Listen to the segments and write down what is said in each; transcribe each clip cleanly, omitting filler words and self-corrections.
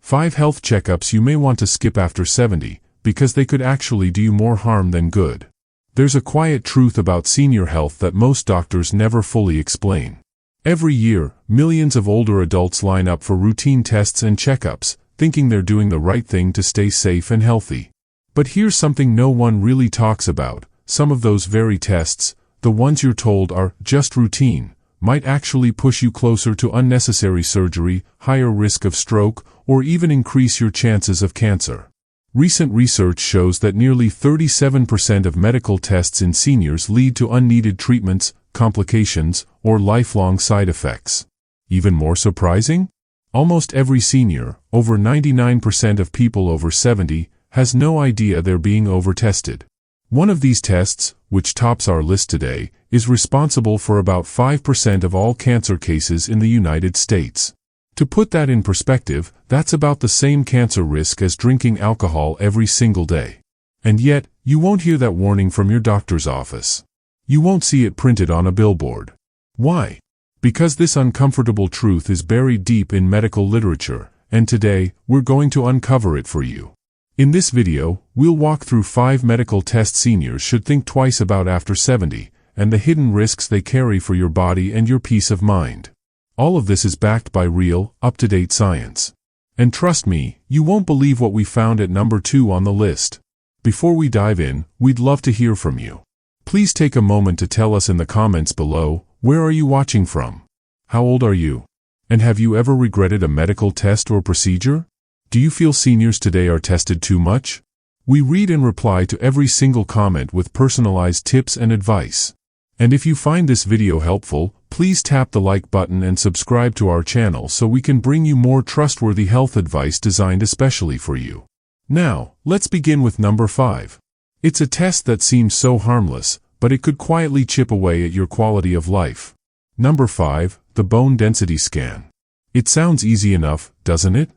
5 health checkups you may want to skip after 70, because they could actually do you more harm than good. There's a quiet truth about senior health that most doctors never fully explain. Every year, millions of older adults line up for routine tests and checkups, thinking they're doing the right thing to stay safe and healthy. But here's something no one really talks about. Some of those very tests, the ones you're told are just routine, might actually push you closer to unnecessary surgery, higher risk of stroke, or even increase your chances of cancer. Recent research shows that nearly 37% of medical tests in seniors lead to unneeded treatments, complications, or lifelong side effects. Even more surprising? Almost every senior, over 99% of people over 70, has no idea they're being over-tested. One of these tests, which tops our list today, is responsible for about 5% of all cancer cases in the United States. To put that in perspective, that's about the same cancer risk as drinking alcohol every single day. And yet, you won't hear that warning from your doctor's office. You won't see it printed on a billboard. Why? Because this uncomfortable truth is buried deep in medical literature, and today, we're going to uncover it for you. In this video, we'll walk through 5 medical tests seniors should think twice about after 70, and the hidden risks they carry for your body and your peace of mind. All of this is backed by real, up-to-date science. And trust me, you won't believe what we found at number 2 on the list. Before we dive in, we'd love to hear from you. Please take a moment to tell us in the comments below, where are you watching from? How old are you? And have you ever regretted a medical test or procedure? Do you feel seniors today are tested too much? We read and reply to every single comment with personalized tips and advice. And if you find this video helpful, please tap the like button and subscribe to our channel so we can bring you more trustworthy health advice designed especially for you. Now, let's begin with number 5. It's a test that seems so harmless, but it could quietly chip away at your quality of life. Number 5, the bone density scan. It sounds easy enough, doesn't it?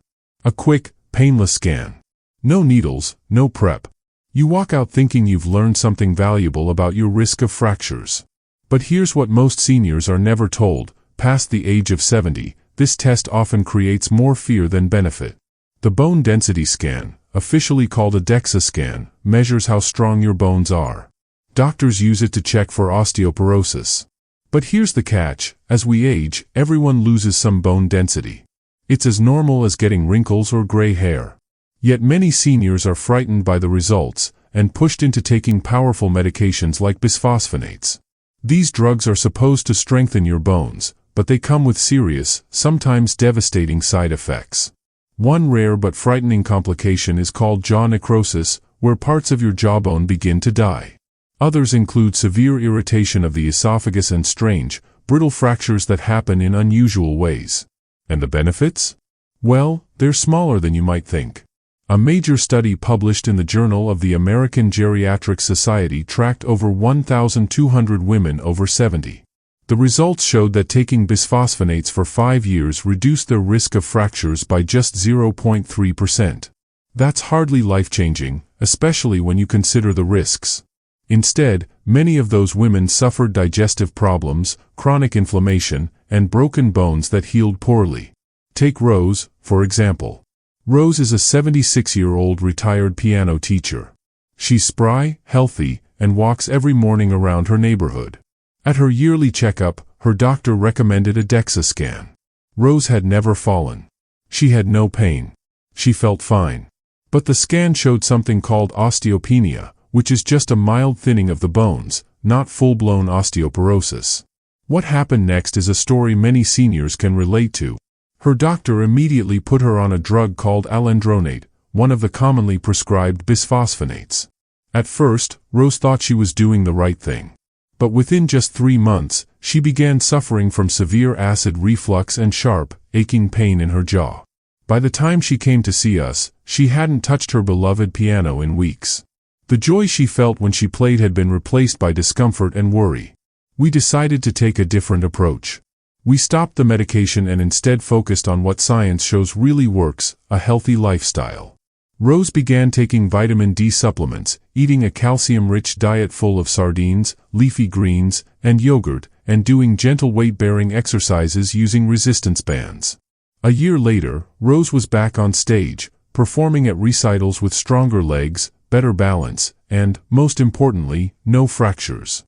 A quick, painless scan. No needles, no prep. You walk out thinking you've learned something valuable about your risk of fractures. But here's what most seniors are never told: past the age of 70, this test often creates more fear than benefit. The bone density scan, officially called a DEXA scan, measures how strong your bones are. Doctors use it to check for osteoporosis. But here's the catch: as we age, everyone loses some bone density. It's as normal as getting wrinkles or gray hair. Yet many seniors are frightened by the results, and pushed into taking powerful medications like bisphosphonates. These drugs are supposed to strengthen your bones, but they come with serious, sometimes devastating side effects. One rare but frightening complication is called jaw necrosis, where parts of your jawbone begin to die. Others include severe irritation of the esophagus and strange, brittle fractures that happen in unusual ways. And the benefits? Well, they're smaller than you might think. A major study published in the Journal of the American Geriatric Society tracked over 1,200 women over 70. The results showed that taking bisphosphonates for 5 years reduced their risk of fractures by just 0.3%. That's hardly life-changing, especially when you consider the risks. Instead, many of those women suffered digestive problems, chronic inflammation, and broken bones that healed poorly. Take Rose, for example. Rose is a 76-year-old retired piano teacher. She's spry, healthy, and walks every morning around her neighborhood. At her yearly checkup, her doctor recommended a DEXA scan. Rose had never fallen. She had no pain. She felt fine. But the scan showed something called osteopenia, which is just a mild thinning of the bones, not full-blown osteoporosis. What happened next is a story many seniors can relate to. Her doctor immediately put her on a drug called alendronate, one of the commonly prescribed bisphosphonates. At first, Rose thought she was doing the right thing. But within just 3 months, she began suffering from severe acid reflux and sharp, aching pain in her jaw. By the time she came to see us, she hadn't touched her beloved piano in weeks. The joy she felt when she played had been replaced by discomfort and worry. We decided to take a different approach. We stopped the medication and instead focused on what science shows really works: a healthy lifestyle. Rose began taking vitamin D supplements, eating a calcium-rich diet full of sardines, leafy greens, and yogurt, and doing gentle weight-bearing exercises using resistance bands. A year later, Rose was back on stage, performing at recitals with stronger legs, better balance, and, most importantly, no fractures.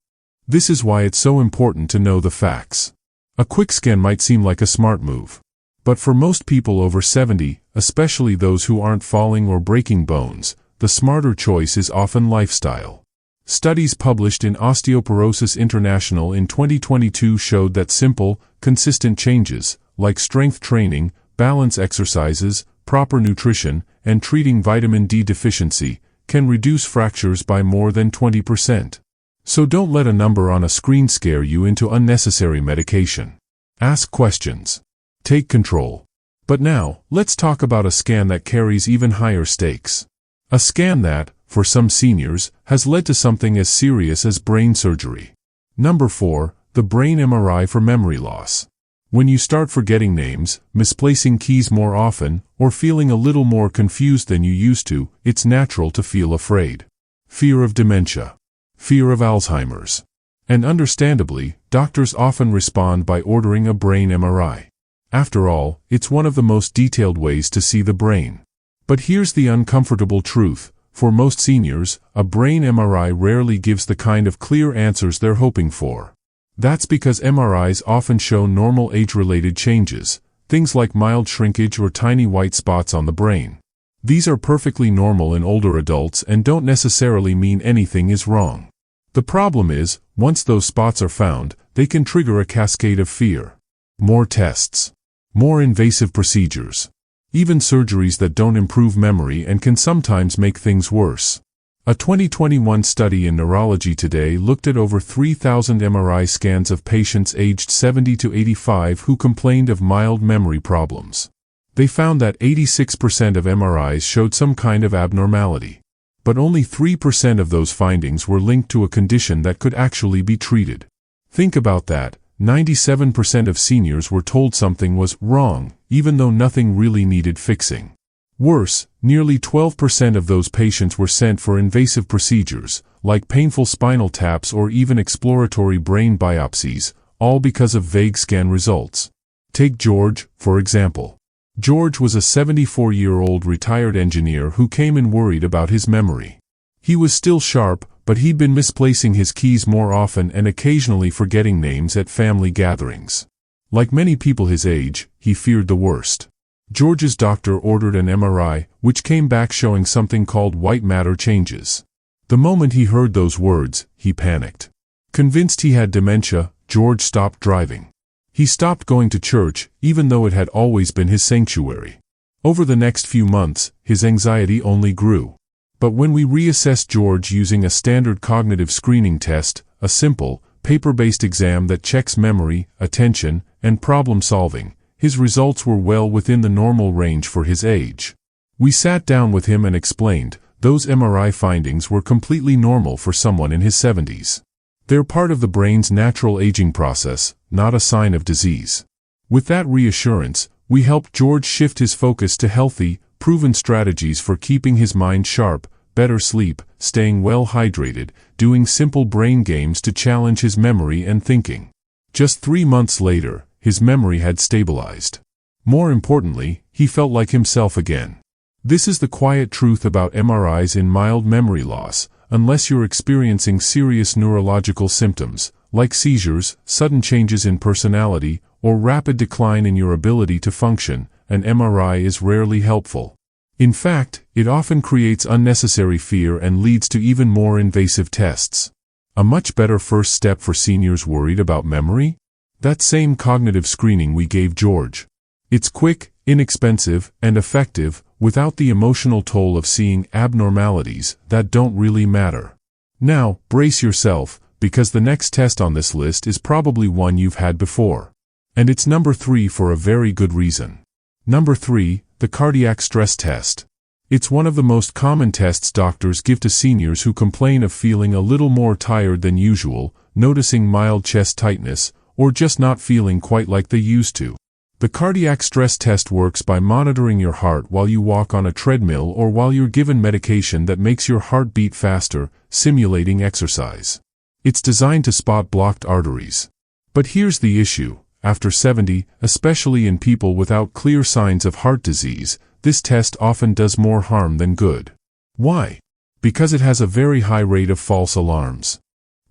This is why it's so important to know the facts. A quick scan might seem like a smart move. But for most people over 70, especially those who aren't falling or breaking bones, the smarter choice is often lifestyle. Studies published in Osteoporosis International in 2022 showed that simple, consistent changes, like strength training, balance exercises, proper nutrition, and treating vitamin D deficiency, can reduce fractures by more than 20%. So don't let a number on a screen scare you into unnecessary medication. Ask questions. Take control. But now, let's talk about a scan that carries even higher stakes. A scan that, for some seniors, has led to something as serious as brain surgery. Number 4, the brain MRI for memory loss. When you start forgetting names, misplacing keys more often, or feeling a little more confused than you used to, it's natural to feel afraid. Fear of dementia. Fear of Alzheimer's. And understandably, doctors often respond by ordering a brain MRI. After all, it's one of the most detailed ways to see the brain. But here's the uncomfortable truth. For most seniors, a brain MRI rarely gives the kind of clear answers they're hoping for. That's because MRIs often show normal age-related changes, things like mild shrinkage or tiny white spots on the brain. These are perfectly normal in older adults and don't necessarily mean anything is wrong. The problem is, once those spots are found, they can trigger a cascade of fear. More tests. More invasive procedures. Even surgeries that don't improve memory and can sometimes make things worse. A 2021 study in Neurology Today looked at over 3,000 MRI scans of patients aged 70 to 85 who complained of mild memory problems. They found that 86% of MRIs showed some kind of abnormality. But only 3% of those findings were linked to a condition that could actually be treated. Think about that. 97% of seniors were told something was wrong, even though nothing really needed fixing. Worse, nearly 12% of those patients were sent for invasive procedures, like painful spinal taps or even exploratory brain biopsies, all because of vague scan results. Take George, for example. George was a 74-year-old retired engineer who came in worried about his memory. He was still sharp, but he'd been misplacing his keys more often and occasionally forgetting names at family gatherings. Like many people his age, he feared the worst. George's doctor ordered an MRI, which came back showing something called white matter changes. The moment he heard those words, he panicked. Convinced he had dementia, George stopped driving. He stopped going to church, even though it had always been his sanctuary. Over the next few months, his anxiety only grew. But when we reassessed George using a standard cognitive screening test, a simple, paper-based exam that checks memory, attention, and problem-solving, his results were well within the normal range for his age. We sat down with him and explained, those MRI findings were completely normal for someone in his 70s. They're part of the brain's natural aging process, not a sign of disease. With that reassurance, we helped George shift his focus to healthy, proven strategies for keeping his mind sharp, better sleep, staying well hydrated, doing simple brain games to challenge his memory and thinking. Just 3 months later, his memory had stabilized. More importantly, he felt like himself again. This is the quiet truth about MRIs in mild memory loss. Unless you're experiencing serious neurological symptoms, like seizures, sudden changes in personality, or rapid decline in your ability to function, an MRI is rarely helpful. In fact, it often creates unnecessary fear and leads to even more invasive tests. A much better first step for seniors worried about memory? That same cognitive screening we gave George. It's quick, inexpensive, and effective, without the emotional toll of seeing abnormalities that don't really matter. Now, brace yourself, because the next test on this list is probably one you've had before. And it's number 3 for a very good reason. Number 3, the cardiac stress test. It's one of the most common tests doctors give to seniors who complain of feeling a little more tired than usual, noticing mild chest tightness, or just not feeling quite like they used to. The cardiac stress test works by monitoring your heart while you walk on a treadmill or while you're given medication that makes your heart beat faster, simulating exercise. It's designed to spot blocked arteries. But here's the issue. After 70, especially in people without clear signs of heart disease, this test often does more harm than good. Why? Because it has a very high rate of false alarms.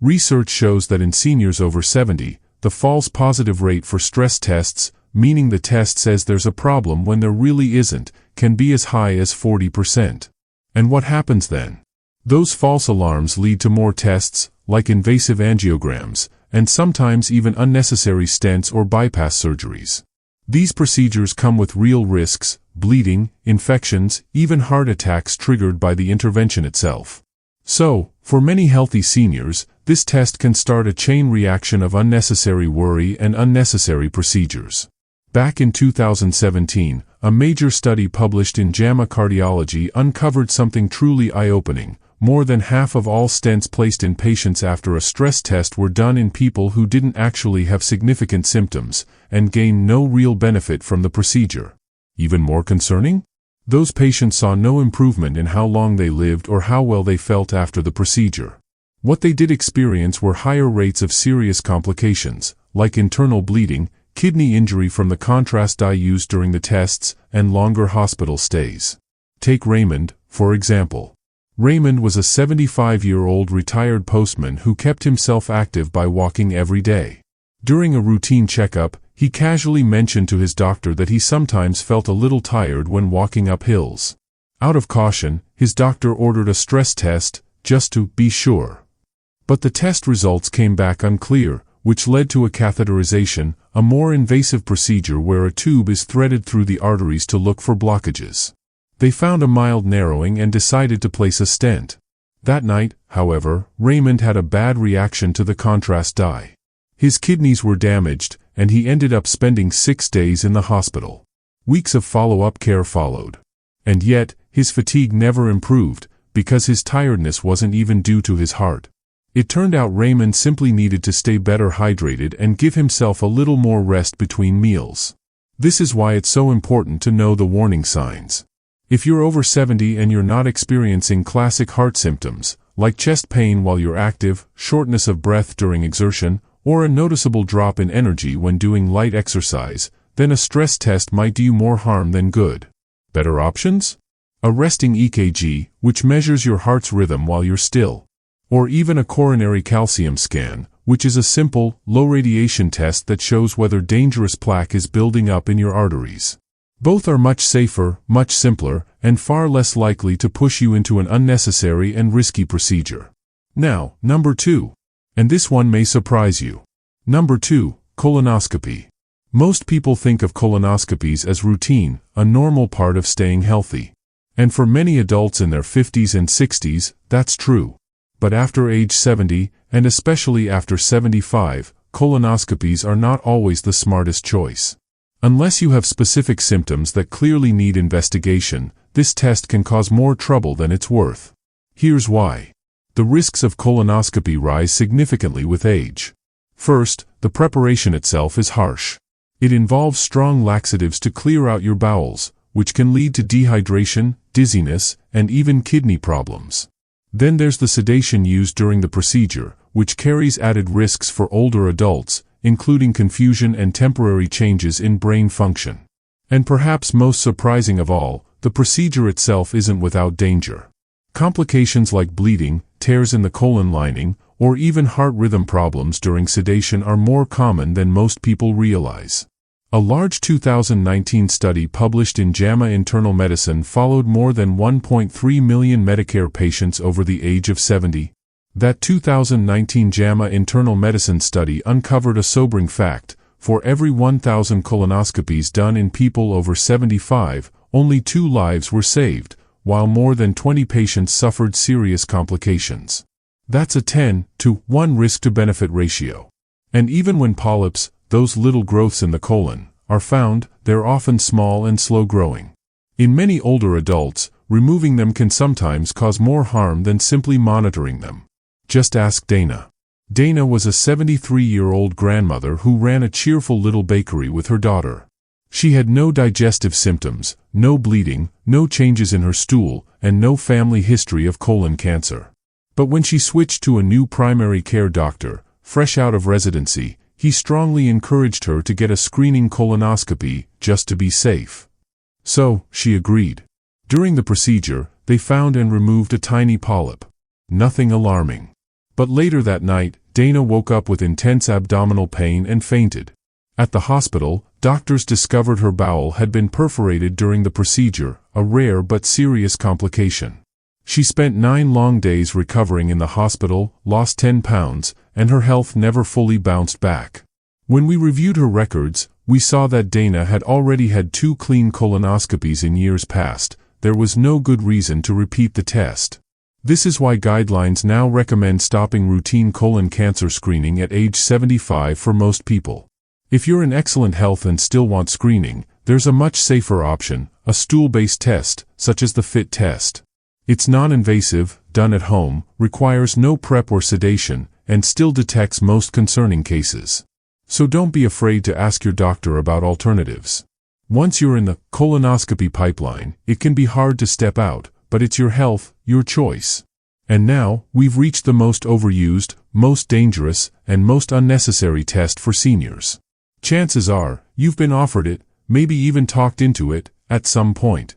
Research shows that in seniors over 70, the false positive rate for stress tests, meaning the test says there's a problem when there really isn't, can be as high as 40%. And what happens then? Those false alarms lead to more tests, like invasive angiograms, and sometimes even unnecessary stents or bypass surgeries. These procedures come with real risks: bleeding, infections, even heart attacks triggered by the intervention itself. So, for many healthy seniors, this test can start a chain reaction of unnecessary worry and unnecessary procedures. Back in 2017, a major study published in JAMA Cardiology uncovered something truly eye-opening. More than half of all stents placed in patients after a stress test were done in people who didn't actually have significant symptoms, and gained no real benefit from the procedure. Even more concerning? Those patients saw no improvement in how long they lived or how well they felt after the procedure. What they did experience were higher rates of serious complications, like internal bleeding, kidney injury from the contrast dye used during the tests, and longer hospital stays. Take Raymond, for example. Raymond was a 75-year-old retired postman who kept himself active by walking every day. During a routine checkup, he casually mentioned to his doctor that he sometimes felt a little tired when walking up hills. Out of caution, his doctor ordered a stress test, just to be sure. But the test results came back unclear, which led to a catheterization, a more invasive procedure where a tube is threaded through the arteries to look for blockages. They found a mild narrowing and decided to place a stent. That night, however, Raymond had a bad reaction to the contrast dye. His kidneys were damaged, and he ended up spending 6 days in the hospital. Weeks of follow-up care followed. And yet, his fatigue never improved, because his tiredness wasn't even due to his heart. It turned out Raymond simply needed to stay better hydrated and give himself a little more rest between meals. This is why it's so important to know the warning signs. If you're over 70 and you're not experiencing classic heart symptoms, like chest pain while you're active, shortness of breath during exertion, or a noticeable drop in energy when doing light exercise, then a stress test might do you more harm than good. Better options? A resting EKG, which measures your heart's rhythm while you're still. Or even a coronary calcium scan, which is a simple, low-radiation test that shows whether dangerous plaque is building up in your arteries. Both are much safer, much simpler, and far less likely to push you into an unnecessary and risky procedure. Now, number 2. And this one may surprise you. Number 2, colonoscopy. Most people think of colonoscopies as routine, a normal part of staying healthy. And for many adults in their 50s and 60s, that's true. But after age 70, and especially after 75, colonoscopies are not always the smartest choice. Unless you have specific symptoms that clearly need investigation, this test can cause more trouble than it's worth. Here's why. The risks of colonoscopy rise significantly with age. First, the preparation itself is harsh. It involves strong laxatives to clear out your bowels, which can lead to dehydration, dizziness, and even kidney problems. Then there's the sedation used during the procedure, which carries added risks for older adults, including confusion and temporary changes in brain function. And perhaps most surprising of all, the procedure itself isn't without danger. Complications like bleeding, tears in the colon lining, or even heart rhythm problems during sedation are more common than most people realize. A large 2019 study published in JAMA Internal Medicine followed more than 1.3 million Medicare patients over the age of 70. That 2019 JAMA Internal Medicine study uncovered a sobering fact: for every 1,000 colonoscopies done in people over 75, only 2 lives were saved, while more than 20 patients suffered serious complications. That's a 10-to-1 risk-to-benefit ratio. And even when polyps, those little growths in the colon, are found, they're often small and slow-growing. In many older adults, removing them can sometimes cause more harm than simply monitoring them. Just ask Dana. Dana was a 73-year-old grandmother who ran a cheerful little bakery with her daughter. She had no digestive symptoms, no bleeding, no changes in her stool, and no family history of colon cancer. But when she switched to a new primary care doctor, fresh out of residency, He strongly encouraged her to get a screening colonoscopy, just to be safe. So, she agreed. During the procedure, they found and removed a tiny polyp. Nothing alarming. But later that night, Dana woke up with intense abdominal pain and fainted. At the hospital, doctors discovered her bowel had been perforated during the procedure, a rare but serious complication. She spent 9 long days recovering in the hospital, lost 10 pounds, and her health never fully bounced back. When we reviewed her records, we saw that Dana had already had 2 clean colonoscopies in years past. There was no good reason to repeat the test. This is why guidelines now recommend stopping routine colon cancer screening at age 75 for most people. If you're in excellent health and still want screening, there's a much safer option, a stool-based test, such as the FIT test. It's non-invasive, done at home, requires no prep or sedation, and still detects most concerning cases. So don't be afraid to ask your doctor about alternatives. Once you're in the colonoscopy pipeline, it can be hard to step out, but it's your health, your choice. And now, we've reached the most overused, most dangerous, and most unnecessary test for seniors. Chances are, you've been offered it, maybe even talked into it, at some point.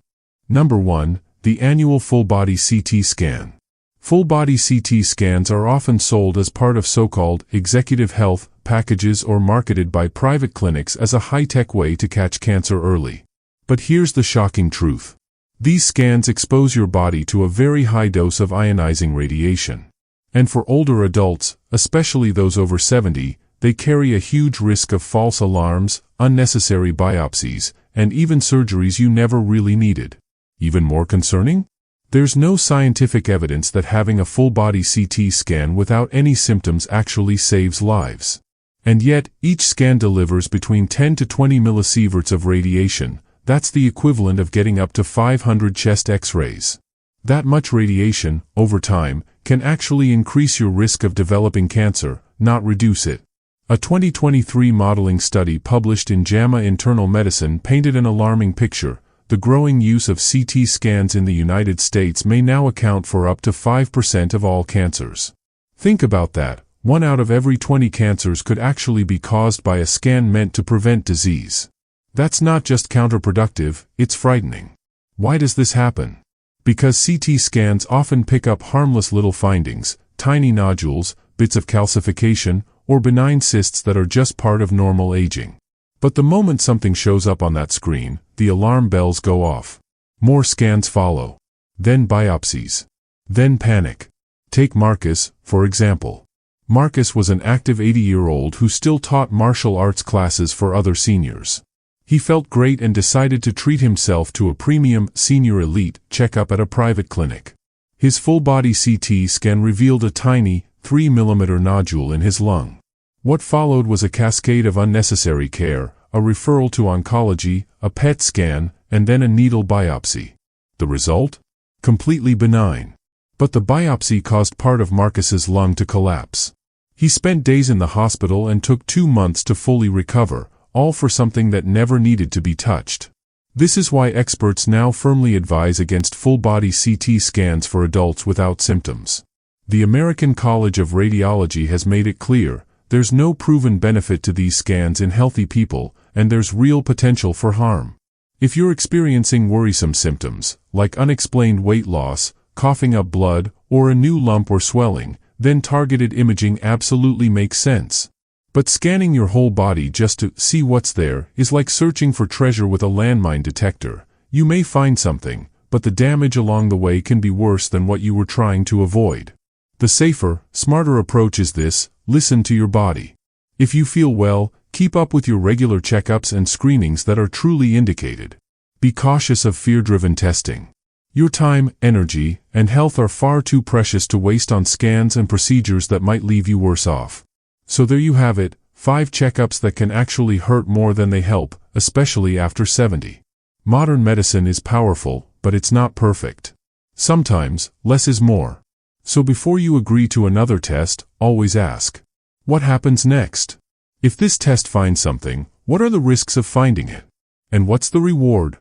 Number 1, the annual full-body CT scan. Full-body CT scans are often sold as part of so-called executive health packages or marketed by private clinics as a high-tech way to catch cancer early. But here's the shocking truth. These scans expose your body to a very high dose of ionizing radiation. And for older adults, especially those over 70, they carry a huge risk of false alarms, unnecessary biopsies, and even surgeries you never really needed. Even more concerning? There's no scientific evidence that having a full-body CT scan without any symptoms actually saves lives. And yet, each scan delivers between 10 to 20 millisieverts of radiation. That's the equivalent of getting up to 500 chest X-rays. That much radiation, over time, can actually increase your risk of developing cancer, not reduce it. A 2023 modeling study published in JAMA Internal Medicine painted an alarming picture. The growing use of CT scans in the United States may now account for up to 5% of all cancers. Think about that. 1 out of every 20 cancers could actually be caused by a scan meant to prevent disease. That's not just counterproductive, it's frightening. Why does this happen? Because CT scans often pick up harmless little findings, tiny nodules, bits of calcification, or benign cysts that are just part of normal aging. But the moment something shows up on that screen, the alarm bells go off. More scans follow. Then biopsies. Then panic. Take Marcus, for example. Marcus was an active 80-year-old who still taught martial arts classes for other seniors. He felt great and decided to treat himself to a premium, senior elite checkup at a private clinic. His full-body CT scan revealed a tiny, 3mm nodule in his lung. What followed was a cascade of unnecessary care, a referral to oncology, a PET scan, and then a needle biopsy. The result? Completely benign. But the biopsy caused part of Marcus's lung to collapse. He spent days in the hospital and took 2 months to fully recover, all for something that never needed to be touched. This is why experts now firmly advise against full-body CT scans for adults without symptoms. The American College of Radiology has made it clear, there's no proven benefit to these scans in healthy people, and there's real potential for harm. If you're experiencing worrisome symptoms, like unexplained weight loss, coughing up blood, or a new lump or swelling, then targeted imaging absolutely makes sense. But scanning your whole body just to see what's there is like searching for treasure with a landmine detector. You may find something, but the damage along the way can be worse than what you were trying to avoid. The safer, smarter approach is this: listen to your body. If you feel well, keep up with your regular checkups and screenings that are truly indicated. Be cautious of fear-driven testing. Your time, energy, and health are far too precious to waste on scans and procedures that might leave you worse off. So there you have it, 5 checkups that can actually hurt more than they help, especially after 70. Modern medicine is powerful, but it's not perfect. Sometimes, less is more. So before you agree to another test, always ask, what happens next? If this test finds something, what are the risks of finding it? And what's the reward?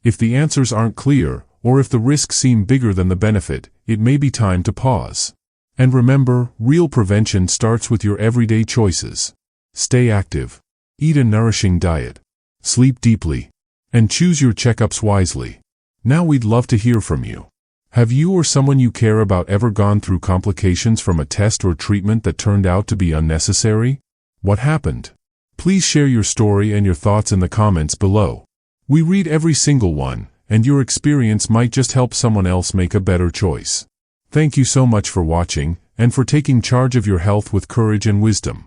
If the answers aren't clear, or if the risks seem bigger than the benefit, it may be time to pause. And remember, real prevention starts with your everyday choices. Stay active. Eat a nourishing diet. Sleep deeply. And choose your checkups wisely. Now we'd love to hear from you. Have you or someone you care about ever gone through complications from a test or treatment that turned out to be unnecessary? What happened? Please share your story and your thoughts in the comments below. We read every single one, and your experience might just help someone else make a better choice. Thank you so much for watching, and for taking charge of your health with courage and wisdom.